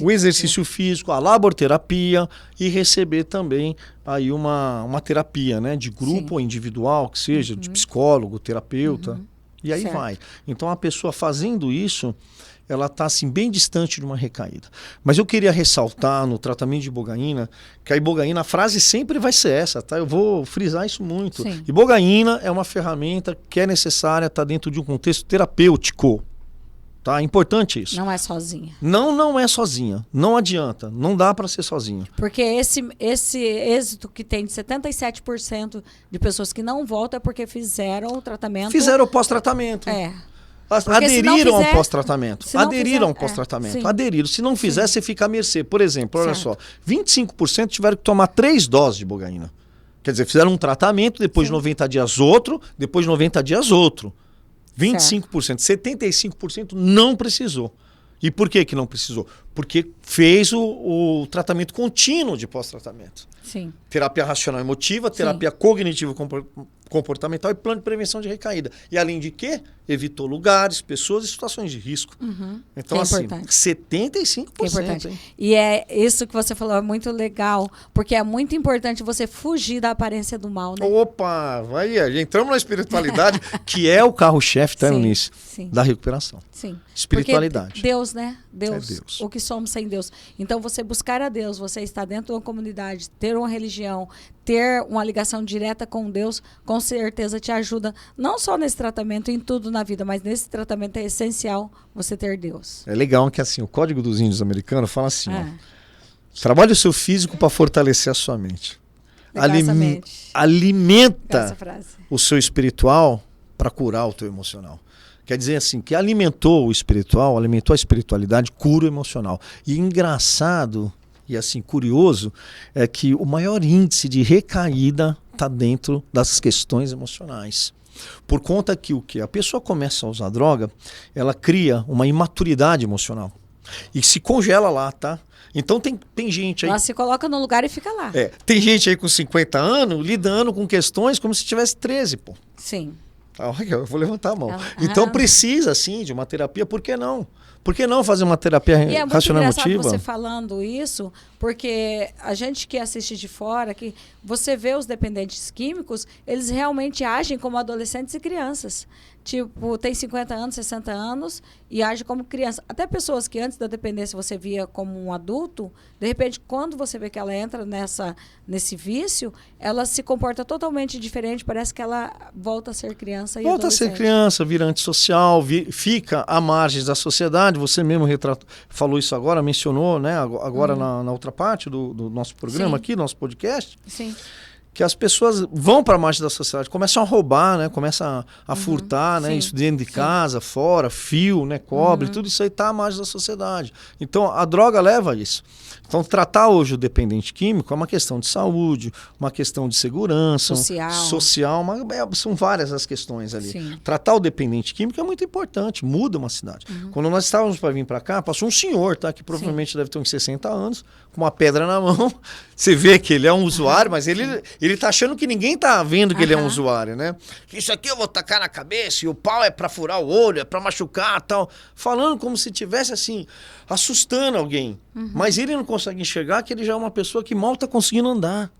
o exercício físico, a laborterapia e receber também aí uma terapia, né? De grupo ou individual, que seja, de psicólogo, terapeuta. E aí vai. Então a pessoa fazendo isso, ela está assim, bem distante de uma recaída. Mas eu queria ressaltar no tratamento de ibogaína, que a ibogaína, a frase sempre vai ser essa, tá? Eu vou frisar isso muito. Ibogaína é uma ferramenta que é necessária estar dentro de um contexto terapêutico. Tá? É importante isso. Não é sozinha. Não é sozinha. Não adianta. Não dá para ser sozinha. Porque esse êxito que tem de 77% de pessoas que não voltam é porque fizeram o tratamento. Fizeram o pós-tratamento. Aderiram ao pós-tratamento. Aderiram ao pós-tratamento. Aderiram. Se não fizer, você fica à mercê. Por exemplo, olha só. 25% tiveram que tomar 3 doses de ibogaína. Quer dizer, fizeram um tratamento, depois de 90 dias outro, depois de 90 dias outro. 25%. 75% não precisou. E por que não precisou? Porque fez o tratamento contínuo de pós-tratamento. Terapia racional emotiva, terapia cognitivo comportamental e plano de prevenção de recaída. E além de quê? Evitou lugares, pessoas e situações de risco. Então, Que é assim, importante. 75%. Que é importante. Hein? E é isso que você falou, é muito legal, porque é muito importante você fugir da aparência do mal, né? Opa, vai, entramos na espiritualidade, que é o carro-chefe, tá, Sim, Eunice? sim. Da recuperação. Sim. Espiritualidade. Porque Deus, né? Deus, É Deus. o que somos sem Deus. Então, você buscar a Deus, você estar dentro de uma comunidade, ter uma religião, ter uma ligação direta com Deus, com certeza te ajuda, não só nesse tratamento, em tudo na vida, mas nesse tratamento é essencial você ter Deus. É legal que assim, o Código dos Índios Americanos fala assim, ó, É. trabalhe o seu físico para fortalecer a sua mente. Legal essa mente. Legal Alimenta essa frase. o seu espiritual para curar o teu emocional. Quer dizer assim, que alimentou o espiritual, alimentou a espiritualidade, cura o emocional. E engraçado e assim curioso é que o maior índice de recaída está dentro das questões emocionais. Por conta que o que a pessoa começa a usar droga, ela cria uma imaturidade emocional e se congela lá, tá? Então tem gente aí. Ela se coloca no lugar e fica lá. Tem gente aí com 50 anos lidando com questões como se tivesse 13, pô. Sim. Eu vou levantar a mão. Então precisa, sim, de uma terapia. Por que não? Por que não fazer uma terapia racional emotiva? E é muito engraçado você falando isso, porque a gente que assiste de fora, que você vê os dependentes químicos, eles realmente agem como adolescentes e crianças. Tipo, tem 50 anos, 60 anos e age como criança. Até pessoas que antes da dependência você via como um adulto, de repente, quando você vê que ela entra nesse vício, ela se comporta totalmente diferente, parece que ela volta a ser criança e volta a ser criança, vira antissocial, fica à margem da sociedade. Você mesmo falou isso agora, mencionou, né? Agora na outra parte do nosso programa aqui, nosso podcast. Sim. Que as pessoas vão para a margem da sociedade, começam a roubar, né? Começam a furtar, né? Isso dentro de casa, fora, fio, né? Cobre, tudo isso aí está à margem da sociedade. Então, a droga leva a isso. Então, tratar hoje o dependente químico é uma questão de saúde, uma questão de segurança, social são várias as questões ali. Sim. Tratar o dependente químico é muito importante, muda uma cidade. Quando nós estávamos para vir para cá, passou um senhor, tá? Que provavelmente deve ter uns 60 anos, com uma pedra na mão. Você vê que ele é um usuário, mas ele tá achando que ninguém tá vendo que ele é um usuário, né? Isso aqui eu vou tacar na cabeça e o pau é para furar o olho, é para machucar, tal. Falando como se tivesse assim, assustando alguém. Mas ele não consegue enxergar que ele já é uma pessoa que mal tá conseguindo andar.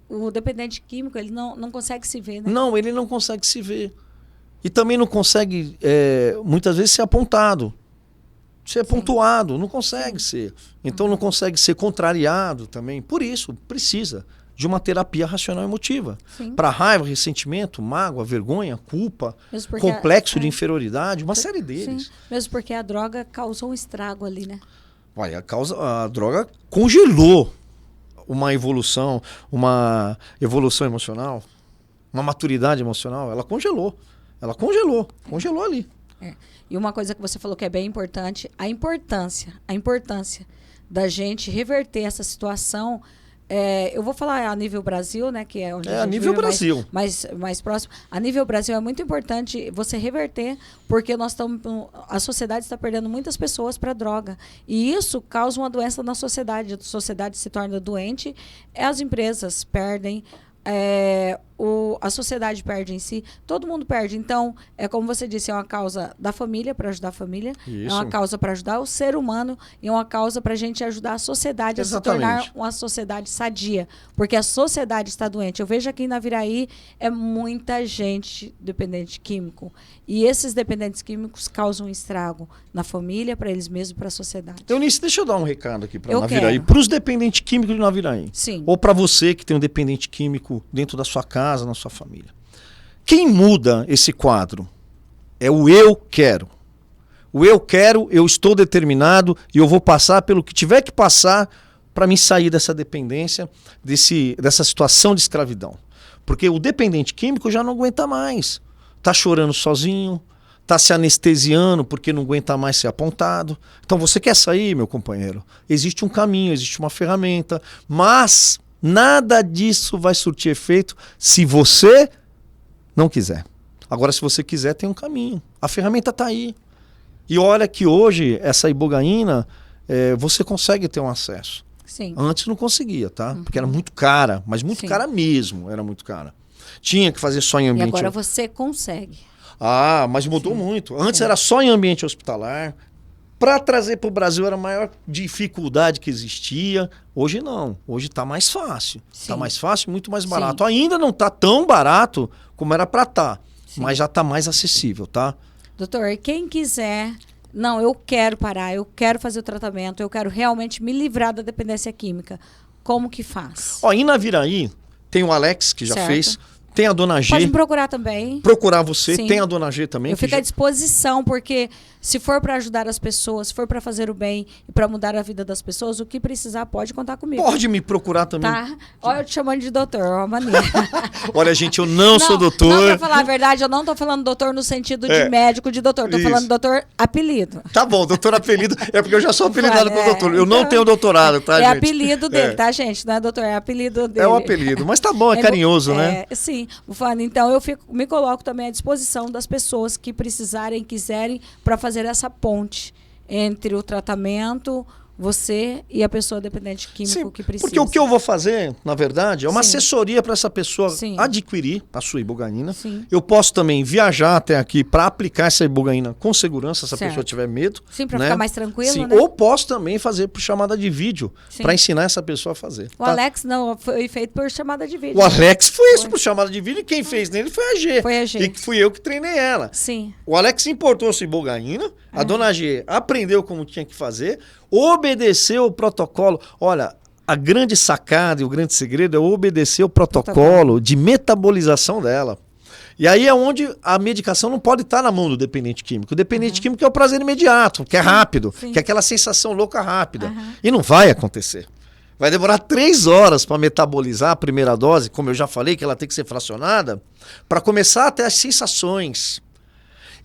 O dependente químico, ele não consegue se ver, né? Não, ele não consegue se ver. E também não consegue, muitas vezes, ser apontado. Ser pontuado, não consegue ser. Então não consegue ser contrariado também. Por isso, precisa de uma terapia racional emotiva. Para raiva, ressentimento, mágoa, vergonha, culpa, complexo de inferioridade, uma série deles. Sim. Mesmo porque a droga causou um estrago ali, né? Olha, a droga congelou uma evolução emocional, uma maturidade emocional. Ela congelou ali. E uma coisa que você falou que é bem importante, a importância da gente reverter essa situação. Eu vou falar a nível Brasil, né, que é onde a gente nível vive Brasil. mais próximo. A nível Brasil é muito importante você reverter, porque a sociedade está perdendo muitas pessoas para droga. E isso causa uma doença na sociedade. A sociedade se torna doente, as empresas perdem, a sociedade perde em si, todo mundo perde. Então, é como você disse, é uma causa da família, para ajudar a família, isso. É uma causa para ajudar o ser humano e é uma causa para a gente ajudar a sociedade a se tornar uma sociedade sadia, porque a sociedade está doente. Eu vejo aqui em Naviraí é muita gente dependente químico e esses dependentes químicos causam um estrago na família, para eles mesmos, para a sociedade. Eunice, deixa eu dar um recado aqui para Naviraí, para os dependentes químicos de Naviraí. Sim. Ou para você que tem um dependente químico dentro da sua casa, na sua família. Quem muda esse quadro é o eu quero. O eu quero, eu estou determinado e eu vou passar pelo que tiver que passar para me sair dessa dependência, dessa situação de escravidão. Porque o dependente químico já não aguenta mais. Está chorando sozinho, está se anestesiando porque não aguenta mais ser apontado. Então você quer sair, meu companheiro? Existe um caminho, existe uma ferramenta, mas nada disso vai surtir efeito se você não quiser. Agora, se você quiser, tem um caminho. A ferramenta está aí. E olha que hoje, essa ibogaína, você consegue ter um acesso. Sim. Antes não conseguia, tá? Porque era muito cara, mas muito cara mesmo, era muito cara. Tinha que fazer só em E ambiente... agora você consegue. Ah, mas mudou muito. Antes era só em ambiente hospitalar. Para trazer para o Brasil era a maior dificuldade que existia. Hoje não. Hoje está mais fácil. Está mais fácil e muito mais barato. Sim. Ainda não está tão barato como era para estar. Mas já está mais acessível, tá? Doutor, quem quiser... Não, eu quero parar, eu quero fazer o tratamento, eu quero realmente me livrar da dependência química. Como que faz? Ó, em Naviraí tem o Alex, que já fez. Tem a Dona G. Pode me procurar também. Procurar você. Sim. Tem a Dona G também. Eu fico à disposição, porque se for para ajudar as pessoas, se for para fazer o bem e para mudar a vida das pessoas, o que precisar pode contar comigo. Pode me procurar também. Tá? Olha, eu te chamando de doutor, uma mania. Olha, gente, eu não sou doutor. Não, pra falar a verdade, eu não tô falando doutor no sentido de médico de doutor. Tô falando doutor apelido. Tá bom, doutor apelido. É porque eu já sou apelidado com doutor. Eu não tenho doutorado, tá, gente? É apelido dele, tá, gente? Não é doutor, é apelido dele. É o apelido. Mas tá bom, é carinhoso, né? Sim. Então, eu me coloco também à disposição das pessoas que precisarem, quiserem, para fazer essa ponte entre o tratamento, você e a pessoa dependente químico que precisa. Porque o que eu vou fazer, na verdade, é uma assessoria para essa pessoa adquirir a sua ibogaína. Sim. Eu posso também viajar até aqui para aplicar essa ibogaína com segurança, se a pessoa tiver medo. Sim, para ficar mais tranquilo, Sim. né? Ou posso também fazer por chamada de vídeo, para ensinar essa pessoa a fazer. O Alex não foi feito por chamada de vídeo. O Alex foi isso por chamada de vídeo e quem fez nele foi a G. Foi a G. E fui eu que treinei ela. Sim. O Alex importou sua ibogaína, a Dona G aprendeu como tinha que fazer, obedeceu o protocolo. Olha, a grande sacada e o grande segredo é obedecer o protocolo de metabolização dela. E aí é onde a medicação não pode estar na mão do dependente químico. O dependente químico é o prazer imediato, que é rápido, que é aquela sensação louca rápida. E não vai acontecer. Vai demorar 3 horas para metabolizar a primeira dose, como eu já falei, que ela tem que ser fracionada, para começar a ter as sensações.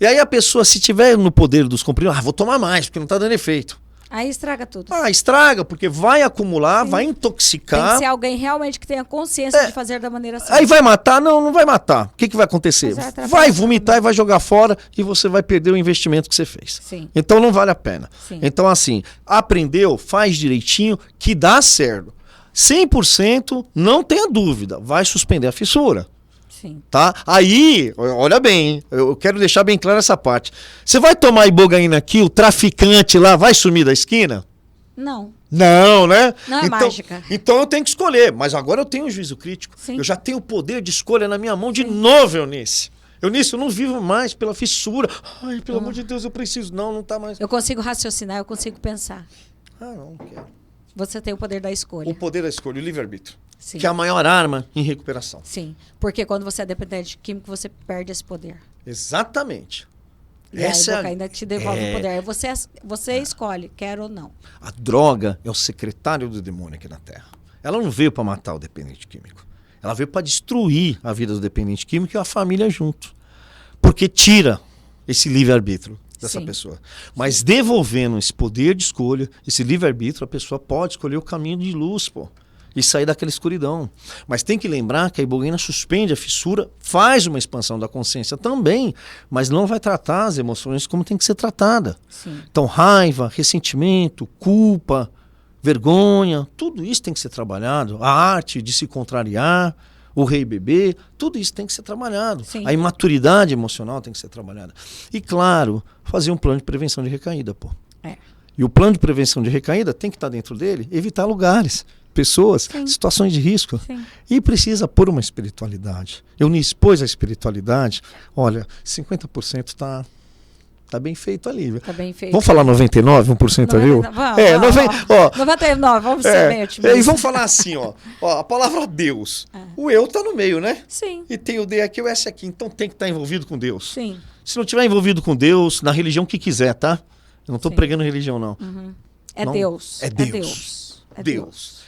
E aí a pessoa, se tiver no poder dos comprimidos, vou tomar mais, porque não está dando efeito. Aí estraga tudo. Estraga, porque vai acumular, vai intoxicar. Tem que ser alguém realmente que tenha consciência de fazer da maneira certa. Aí vai matar? Não, não vai matar. O que vai acontecer? Vai vomitar e vai jogar fora e você vai perder o investimento que você fez. Sim. Então não vale a pena. Sim. Então assim, aprendeu, faz direitinho, que dá certo. 100%, não tenha dúvida, vai suspender a fissura. Sim. Tá? Aí, olha bem, eu quero deixar bem claro essa parte. Você vai tomar ibogaína aqui, o traficante lá vai sumir da esquina? Não. Não, né? Não é mágica. Então eu tenho que escolher, mas agora eu tenho um juízo crítico. Sim. Eu já tenho o poder de escolha na minha mão de novo, Eunice. Eunice, eu não vivo mais pela fissura. Ai, pelo amor de Deus, eu preciso. Não, não tá mais. Eu consigo raciocinar, eu consigo pensar. Não quero. Você tem o poder da escolha. O poder da escolha, o livre-arbítrio. Sim. Que é a maior arma em recuperação. Sim, porque quando você é dependente químico, você perde esse poder. Exatamente. E Essa a ainda te devolve o poder. Você escolhe, quer ou não. A droga é o secretário do demônio aqui na Terra. Ela não veio para matar o dependente químico. Ela veio para destruir a vida do dependente químico e a família junto. Porque tira esse livre-arbítrio dessa pessoa. Mas devolvendo esse poder de escolha, esse livre-arbítrio, a pessoa pode escolher o caminho de luz, pô. E sair daquela escuridão. Mas tem que lembrar que a ibogaína suspende a fissura, faz uma expansão da consciência também, mas não vai tratar as emoções como tem que ser tratada. Sim. Então, raiva, ressentimento, culpa, vergonha, tudo isso tem que ser trabalhado. A arte de se contrariar, o rei bebê, tudo isso tem que ser trabalhado. Sim. A imaturidade emocional tem que ser trabalhada. E, claro, fazer um plano de prevenção de recaída, pô. E o plano de prevenção de recaída tem que estar dentro dele, evitar lugares, pessoas, situações de risco. Sim. E precisa pôr uma espiritualidade. Eunice pôs a espiritualidade, olha, 50% tá bem feito ali. Tá bem feito. Vamos falar 99, 1% ali? Vamos, 99, vamos ser bem otimistas. E vamos falar assim, ó, a palavra Deus. O eu tá no meio, né? Sim. E tem o D aqui, o S aqui. Então tem que estar envolvido com Deus. Sim. Se não tiver envolvido com Deus, na religião que quiser, tá? Eu não estou pregando religião, não. É não. Deus. É Deus. Deus.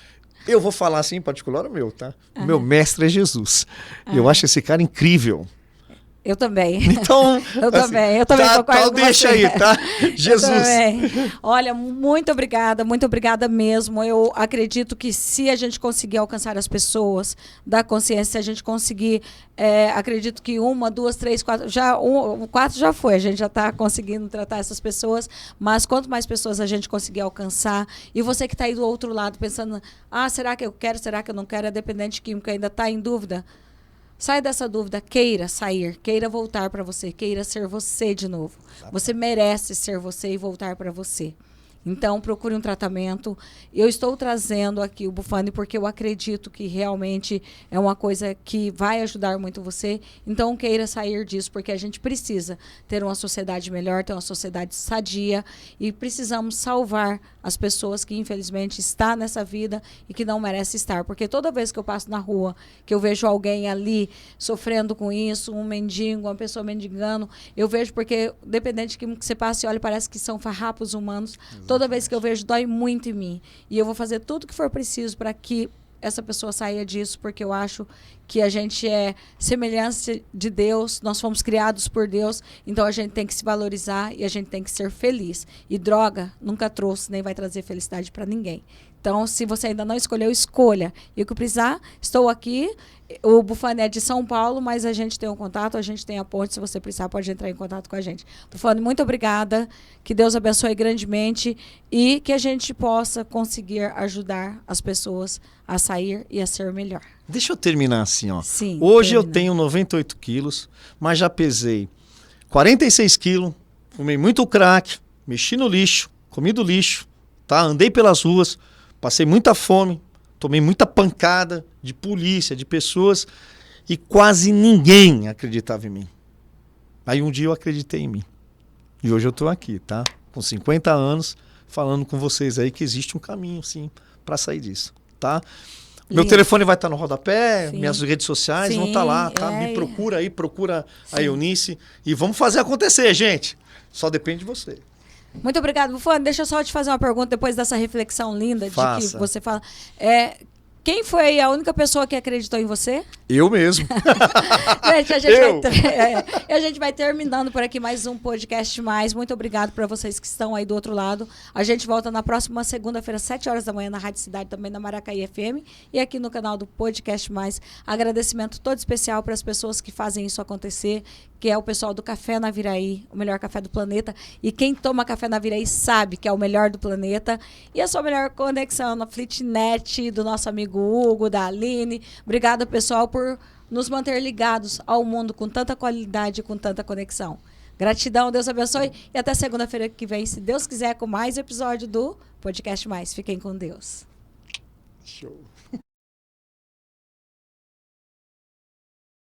Eu vou falar assim em particular o meu, tá? O meu mestre é Jesus. E eu acho esse cara incrível. Eu também. Então, eu também concordo com deixa você. aí, tá? Jesus. Olha, muito obrigada mesmo. Eu acredito que se a gente conseguir alcançar as pessoas da consciência, se a gente conseguir, acredito que 1, 2, 3, 4, 4 já foi, a gente já está conseguindo tratar essas pessoas, mas quanto mais pessoas a gente conseguir alcançar, e você que está aí do outro lado pensando, será que eu quero, será que eu não quero, é dependente químico, ainda está em dúvida? Sai dessa dúvida, queira sair, queira voltar para você, queira ser você de novo. Você merece ser você e voltar para você. Então, procure um tratamento. Eu estou trazendo aqui o Bufani porque eu acredito que realmente é uma coisa que vai ajudar muito você. Então, queira sair disso, porque a gente precisa ter uma sociedade melhor, ter uma sociedade sadia e precisamos salvar as pessoas que, infelizmente, estão nessa vida e que não merecem estar. Porque toda vez que eu passo na rua, que eu vejo alguém ali sofrendo com isso, um mendigo, uma pessoa mendigando, eu vejo porque, dependente de que você passe e olhe, parece que são farrapos humanos. Toda vez que eu vejo, dói muito em mim. E eu vou fazer tudo que for preciso para que essa pessoa saia disso, porque eu acho que a gente é semelhança de Deus, nós fomos criados por Deus, então a gente tem que se valorizar e a gente tem que ser feliz. E droga nunca trouxe, nem vai trazer felicidade para ninguém. Então, se você ainda não escolheu, escolha. E o que precisar, estou aqui. O Bufani é de São Paulo, mas a gente tem um contato, a gente tem a ponte. Se você precisar, pode entrar em contato com a gente. Bufani, muito obrigada. Que Deus abençoe grandemente e que a gente possa conseguir ajudar as pessoas a sair e a ser melhor. Deixa eu terminar assim, ó. Sim, hoje termina. Eu tenho 98 quilos, mas já pesei 46 quilos, fumei muito crack, mexi no lixo, comi do lixo, tá? Andei pelas ruas, passei muita fome, tomei muita pancada de polícia, de pessoas, e quase ninguém acreditava em mim. Aí um dia eu acreditei em mim. E hoje eu tô aqui, tá? Com 50 anos, falando com vocês aí que existe um caminho, sim, para sair disso, tá? Meu telefone vai estar no rodapé, sim. Minhas redes sociais vão estar lá, tá? Me procura aí, procura sim. A Eunice e vamos fazer acontecer, gente. Só depende de você. Muito obrigado, Bufani. Deixa eu só te fazer uma pergunta depois dessa reflexão linda de que você fala. Quem foi a única pessoa que acreditou em você? Eu mesmo. Gente, a gente vai terminando por aqui mais um podcast mais. Muito obrigado para vocês que estão aí do outro lado. A gente volta na próxima segunda-feira, 7 horas da manhã, na Rádio Cidade, também na Maracaí FM. E aqui no canal do Podcast Mais. Agradecimento todo especial para as pessoas que fazem isso acontecer, que é o pessoal do Café Naviraí, o melhor café do planeta. E quem toma Café Naviraí sabe que é o melhor do planeta. E a sua melhor conexão na Flitnet, do nosso amigo Hugo, da Aline. Obrigada, pessoal, por nos manter ligados ao mundo com tanta qualidade e com tanta conexão. Gratidão, Deus abençoe. E até segunda-feira que vem, se Deus quiser, com mais episódio do Podcast Mais. Fiquem com Deus. Show.